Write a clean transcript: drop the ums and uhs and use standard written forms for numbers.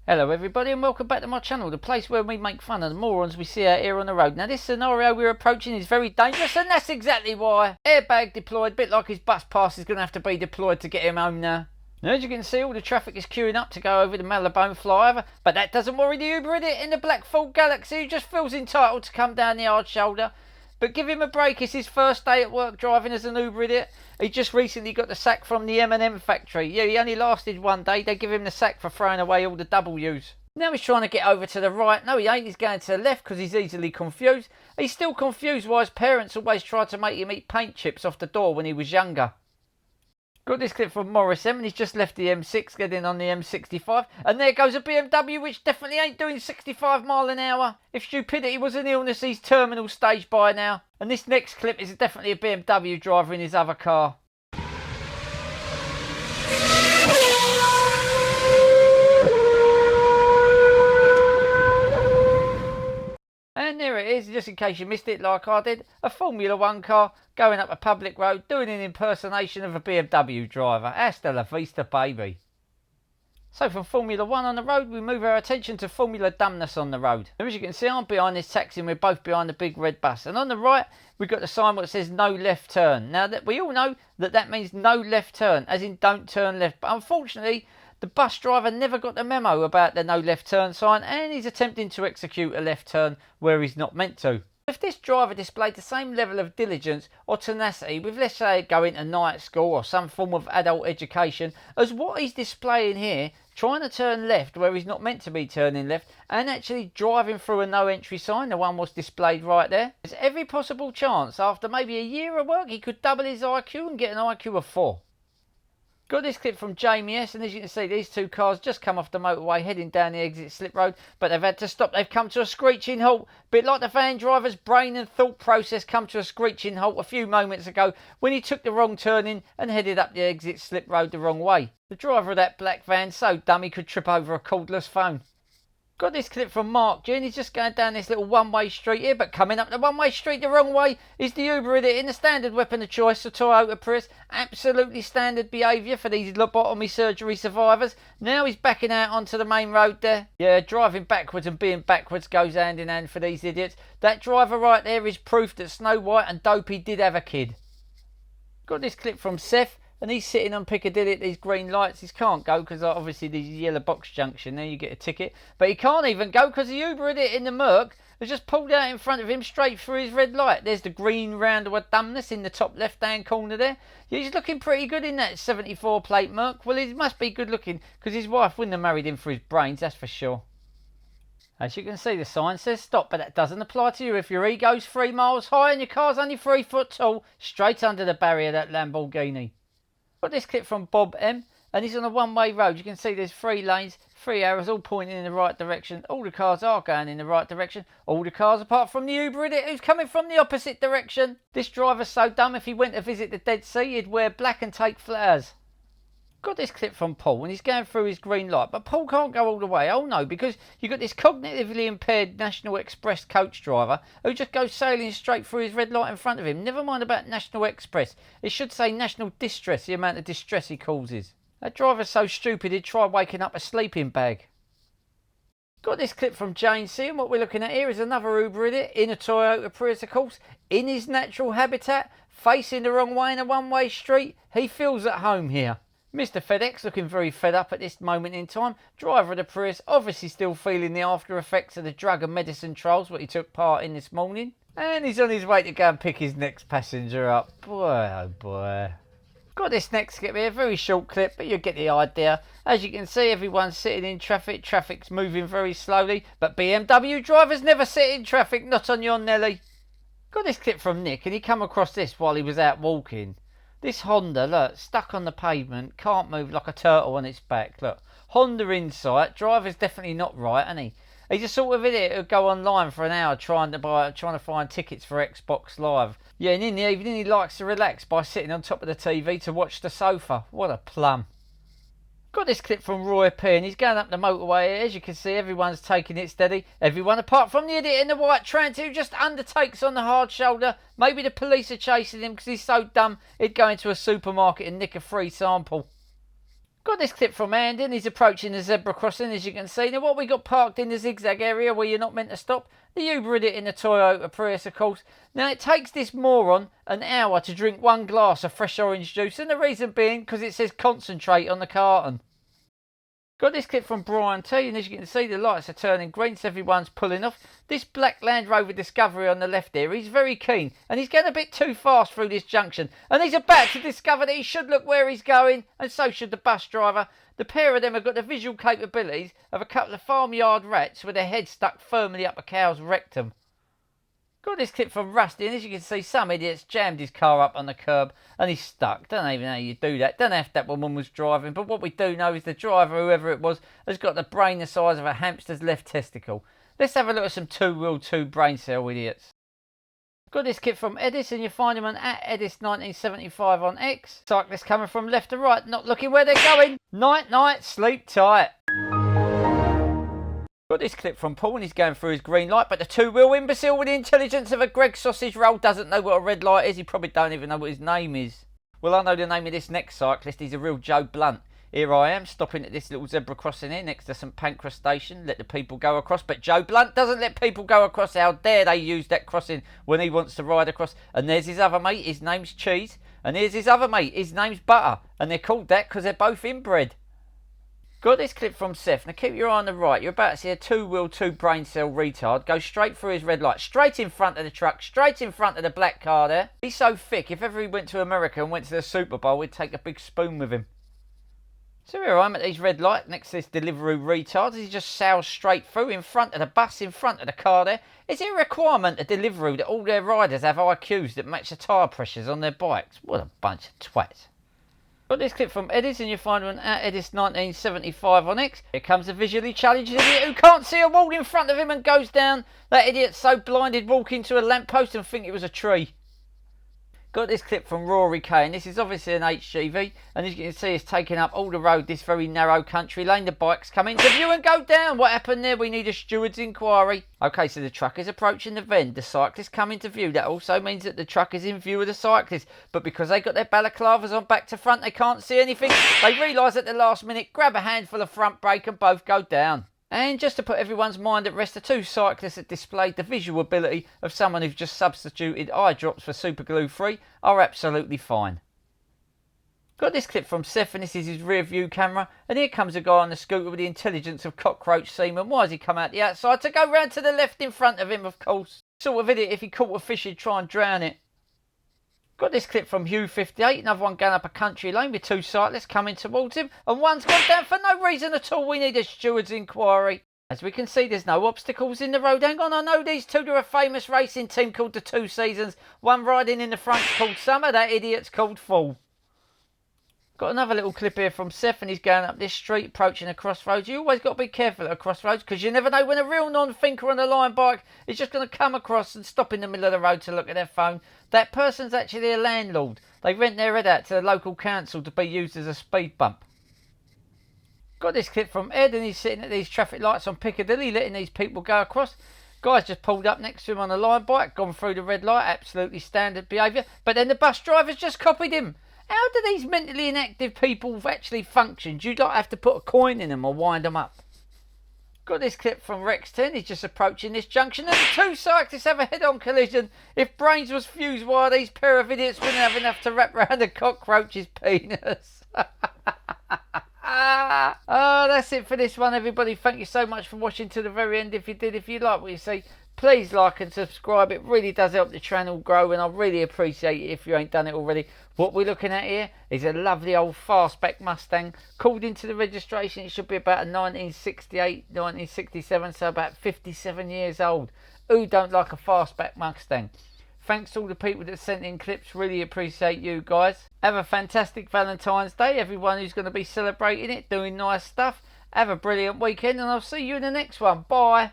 Hello everybody and welcome back to my channel, the place where we make fun of the morons we see out here on the road. Now this scenario we're approaching is very dangerous and that's exactly why. Airbag deployed, bit like his bus pass is going to have to be deployed to get him home now. Now as you can see, all the traffic is queuing up to go over the Malabone flyover, but that doesn't worry the Uber idiot in the black Ford Galaxy who just feels entitled to come down the hard shoulder. But give him a break, it's his first day at work driving as an Uber idiot. He just recently got the sack from the M&M factory. Yeah, he only lasted one day. They give him the sack for throwing away all the W's. Now he's trying to get over to the right. No, he ain't. He's going to the left because he's easily confused. He's still confused why his parents always tried to make him eat paint chips off the door when he was younger. Got this clip from Morons and he's just left the M6 getting on the M65 and there goes a BMW which definitely ain't doing 65 mile an hour. If stupidity was an illness, he's terminal stage by now. And this next clip is definitely a BMW driver in his other car. And there it is, just in case you missed it like I did, a Formula 1 car going up a public road doing an impersonation of a BMW driver. Hasta la vista, baby. So from Formula 1 on the road, we move our attention to Formula Dumbness on the road. And as you can see, I'm behind this taxi and we're both behind the big red bus. And on the right, we've got the sign that says no left turn. Now, that we all know that means no left turn, as in don't turn left. But unfortunately, the bus driver never got the memo about the no left turn sign and he's attempting to execute a left turn where he's not meant to. If this driver displayed the same level of diligence or tenacity with, let's say, going to night school or some form of adult education as what he's displaying here, trying to turn left where he's not meant to be turning left and actually driving through a no entry sign, the one was displayed right there, there's every possible chance after maybe a year of work he could double his IQ and get an IQ of 4. Got this clip from Jamie S, and as you can see, these two cars just come off the motorway heading down the exit slip road, but they've had to stop. They've come to a screeching halt, bit like the van driver's brain and thought process come to a screeching halt a few moments ago when he took the wrong turning and headed up the exit slip road the wrong way. The driver of that black van so dumb he could trip over a cordless phone. Got this clip from Mark G, and he's just going down this little one-way street here, but coming up the one-way street the wrong way is the Uber idiot in the standard weapon of choice, the Toyota Prius. Absolutely standard behaviour for these lobotomy surgery survivors. Now he's backing out onto the main road there. Yeah, driving backwards and being backwards goes hand in hand for these idiots. That driver right there is proof that Snow White and Dopey did have a kid. Got this clip from Seth. And he's sitting on Piccadilly at these green lights. He can't go because obviously these yellow box junction there you get a ticket. But he can't even go because the Uber idiot in the Merc has just pulled out in front of him straight through his red light. There's the green roundabout dumbness in the top left hand corner there. He's looking pretty good in that 74 plate Merc. Well, he must be good looking because his wife wouldn't have married him for his brains, that's for sure. As you can see, the sign says stop, but that doesn't apply to you if your ego's 3 miles high and your car's only 3 foot tall, straight under the barrier of that Lamborghini. Got this clip from Bob M, and he's on a one-way road. You can see there's 3 lanes, 3 arrows all pointing in the right direction. All the cars are going in the right direction. All the cars apart from the Uber idiot who's coming from the opposite direction. This driver's so dumb if he went to visit the Dead Sea he'd wear black and take flowers. Got this clip from Paul and he's going through his green light, but Paul can't go all the way. Oh no, because you've got this cognitively impaired National Express coach driver who just goes sailing straight through his red light in front of him. Never mind about National Express. It should say National Distress, the amount of distress he causes. That driver's so stupid he'd try waking up a sleeping bag. Got this clip from Jane C, and what we're looking at here is another Uber idiot in a Toyota Prius, of course, in his natural habitat, facing the wrong way in a one-way street. He feels at home here. Mr. FedEx looking very fed up at this moment in time. Driver of the Prius obviously still feeling the after effects of the drug and medicine trials what he took part in this morning. And he's on his way to go and pick his next passenger up. Boy, oh boy. Got this next clip here, very short clip, but you'll get the idea. As you can see, everyone's sitting in traffic. Traffic's moving very slowly, but BMW drivers never sit in traffic, not on your Nelly. Got this clip from Nick, and he come across this while he was out walking. This Honda, look, stuck on the pavement, can't move like a turtle on its back. Look, Honda in sight, driver's definitely not right, isn't he? He's a sort of idiot who'll go online for an hour trying to find tickets for Xbox Live. Yeah, and in the evening he likes to relax by sitting on top of the TV to watch the sofa. What a plum. Got this clip from Roy P and he's going up the motorway. As you can see, everyone's taking it steady. Everyone apart from the idiot in the white trans who just undertakes on the hard shoulder. Maybe the police are chasing him because he's so dumb he'd go into a supermarket and nick a free sample. Got this clip from Andy. He's approaching the zebra crossing, as you can see. Now, what we got parked in the zigzag area where you're not meant to stop, the Uber idiot in the Toyota Prius, of course. Now, it takes this moron an hour to drink 1 glass of fresh orange juice, and the reason being because it says concentrate on the carton. Got this clip from Brian T, and as you can see, the lights are turning green, so everyone's pulling off. This black Land Rover Discovery on the left here, he's very keen, and he's going a bit too fast through this junction, and he's about to discover that he should look where he's going, and so should the bus driver. The pair of them have got the visual capabilities of a couple of farmyard rats with their heads stuck firmly up a cow's rectum. Got this clip from Rusty, and as you can see, some idiot's jammed his car up on the curb and he's stuck. Don't even know how you do that. Don't know if that woman was driving, but what we do know is the driver, whoever it was, has got the brain the size of a hamster's left testicle. Let's have a look at some 2-wheel-2 brain cell idiots. Got this clip from Edis, and you find him on @Edis1975 on X. Cyclists coming from left to right, not looking where they're going. Night, night, sleep tight. Got this clip from Paul, and he's going through his green light, but the 2-wheel imbecile with the intelligence of a Greg sausage roll doesn't know what a red light is. He probably don't even know what his name is. Well, I know the name of this next cyclist. He's a real Joe Blunt. Here I am, stopping at this little zebra crossing here next to St Pancras Station. Let the people go across, but Joe Blunt doesn't let people go across. How dare they use that crossing when he wants to ride across? And there's his other mate, his name's Cheese. And here's his other mate, his name's Butter. And they're called that because they're both inbred. Got this clip from Seth. Now keep your eye on the right. You're about to see a 2-wheel-2 brain cell retard go straight through his red light, straight in front of the truck, straight in front of the black car there. He's so thick, if ever he went to America and went to the Super Bowl, we'd take a big spoon with him. So here I am at these red light next to this Deliveroo retard. He just sails straight through in front of the bus, in front of the car there. Is it a requirement at Deliveroo that all their riders have IQs that match the tyre pressures on their bikes? What a bunch of twats. Got this clip from Edis, and you find one at Edis1975 on X. Here comes a visually challenged idiot who can't see a wall in front of him and goes down. That idiot's so blinded walk into a lamppost and think it was a tree. Got this clip from Rory K, and this is obviously an HGV, and as you can see, it's taking up all the road, this very narrow country lane. The bikes come into view and go down. What happened there? We need a steward's inquiry. Okay, so the truck is approaching the bend. The cyclists come into view. That also means that the truck is in view of the cyclists, but because they got their balaclavas on back to front, they can't see anything. They realise at the last minute, grab a handful of front brake and both go down. And just to put everyone's mind at rest, the 2 cyclists that displayed the visual ability of someone who's just substituted eye drops for super glue free are absolutely fine. Got this clip from Seth, and this is his rear view camera, and here comes a guy on the scooter with the intelligence of cockroach seaman. Why has he come out the outside? To go round to the left in front of him, of course. Sort of idiot, if he caught a fish he'd try and drown it. Got this clip from Hugh58, another one going up a country lane with 2 cyclists coming towards him, and one's gone down for no reason at all. We need a steward's inquiry. As we can see, there's no obstacles in the road. Hang on, I know these two. They're a famous racing team called the 2 Seasons. One riding in the front's called Summer, that idiot's called Fall. Got another little clip here from Seth, and he's going up this street, approaching a crossroads. You always got to be careful at a crossroads, because you never know when a real non-thinker on a line bike is just going to come across and stop in the middle of the road to look at their phone. That person's actually a landlord. They rent their head out to the local council to be used as a speed bump. Got this clip from Ed, and he's sitting at these traffic lights on Piccadilly, letting these people go across. Guy's just pulled up next to him on a line bike, gone through the red light, absolutely standard behaviour. But then the bus driver's just copied him. How do these mentally inactive people actually function? Do you like have to put a coin in them or wind them up? Got this clip from Rex 10. He's just approaching this junction, and the 2 cyclists have a head-on collision. If brains was fused wire, these pair of idiots wouldn't have enough to wrap around a cockroach's penis. Oh, that's it for this one, everybody. Thank you so much for watching to the very end. If you like what you see, please like and subscribe. It really does help the channel grow, and I really appreciate it if you ain't done it already. What we're looking at here is a lovely old fastback Mustang. Called into the registration, it should be about a 1968, 1967, so about 57 years old. Who don't like a fastback Mustang? Thanks to all the people that sent in clips. Really appreciate you guys. Have a fantastic Valentine's Day. Everyone who's going to be celebrating it, doing nice stuff. Have a brilliant weekend, and I'll see you in the next one. Bye.